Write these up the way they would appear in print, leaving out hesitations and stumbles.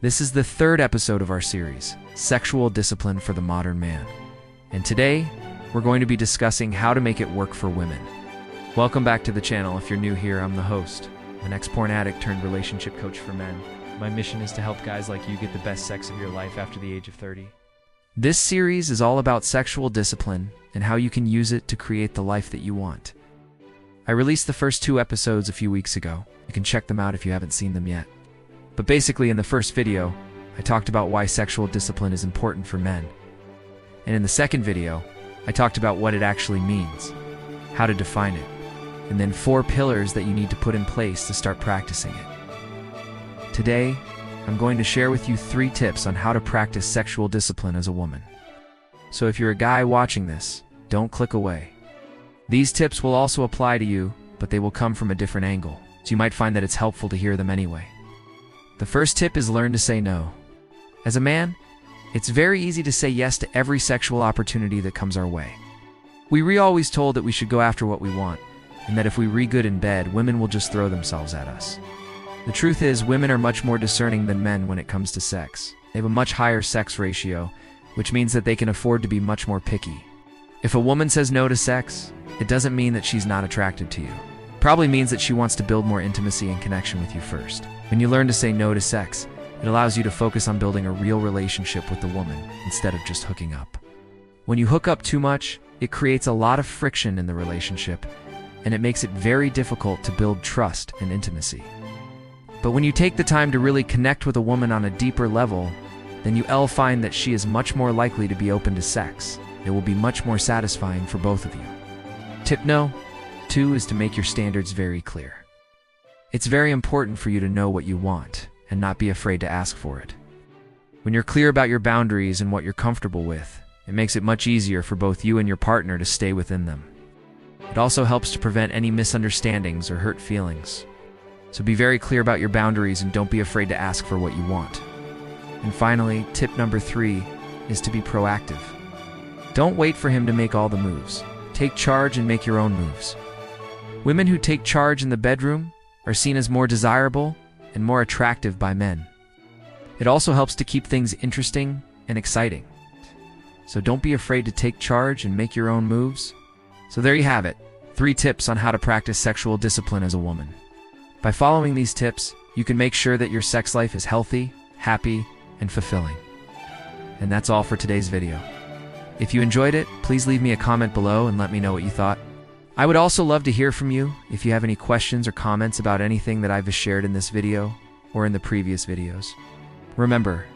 This is the third episode of our series, Sexual Discipline for the Modern Man. And today, we're going to be discussing how to make it work for women. Welcome back to the channel. If you're new here, I'm the host, an ex-porn addict turned relationship coach for men. My mission is to help guys like you get the best sex of your life after the age of 30. This series is all about sexual discipline and how you can use it to create the life that you want. I released the first 2 episodes a few weeks ago. You can check them out if you haven't seen them yet. But basically, in the first video, I talked about why sexual discipline is important for men. And in the second video, I talked about what it actually means, how to define it, and then 4 pillars that you need to put in place to start practicing it. Today, I'm going to share with you 3 tips on how to practice sexual discipline as a woman. So if you're a guy watching this, don't click away. These tips will also apply to you, but they will come from a different angle, so you might find that it's helpful to hear them anyway. The first tip is learn to say no. As a man, it's very easy to say yes to every sexual opportunity that comes our way. We're always told that we should go after what we want, and that if we read good in bed, women will just throw themselves at us. The truth is, women are much more discerning than men when it comes to sex. They have a much higher sex ratio, which means that they can afford to be much more picky. If a woman says no to sex, it doesn't mean that she's not attracted to you. It probably means that she wants to build more intimacy and connection with you first. When you learn to say no to sex, it allows you to focus on building a real relationship with the woman instead of just hooking up. When you hook up too much, it creates a lot of friction in the relationship, and it makes it very difficult to build trust and intimacy. But when you take the time to really connect with a woman on a deeper level, then you'll find that she is much more likely to be open to sex. It will be much more satisfying for both of you. Tip no. 2 is to make your standards very clear. It's very important for you to know what you want and not be afraid to ask for it. When you're clear about your boundaries and what you're comfortable with, it makes it much easier for both you and your partner to stay within them. It also helps to prevent any misunderstandings or hurt feelings. So be very clear about your boundaries and don't be afraid to ask for what you want. And finally, tip number 3 is to be proactive. Don't wait for him to make all the moves. Take charge and make your own moves. Women who take charge in the bedroom are seen as more desirable and more attractive by men. It also helps to keep things interesting and exciting. So don't be afraid to take charge and make your own moves. So there you have it, 3 tips on how to practice sexual discipline as a woman. By following these tips, you can make sure that your sex life is healthy, happy, and fulfilling. And that's all for today's video. If you enjoyed it, please leave me a comment below and let me know what you thought. I would also love to hear from you if you have any questions or comments about anything that I've shared in this video or in the previous videos. Remember,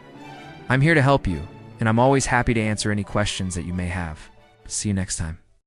I'm here to help you, and I'm always happy to answer any questions that you may have. See you next time.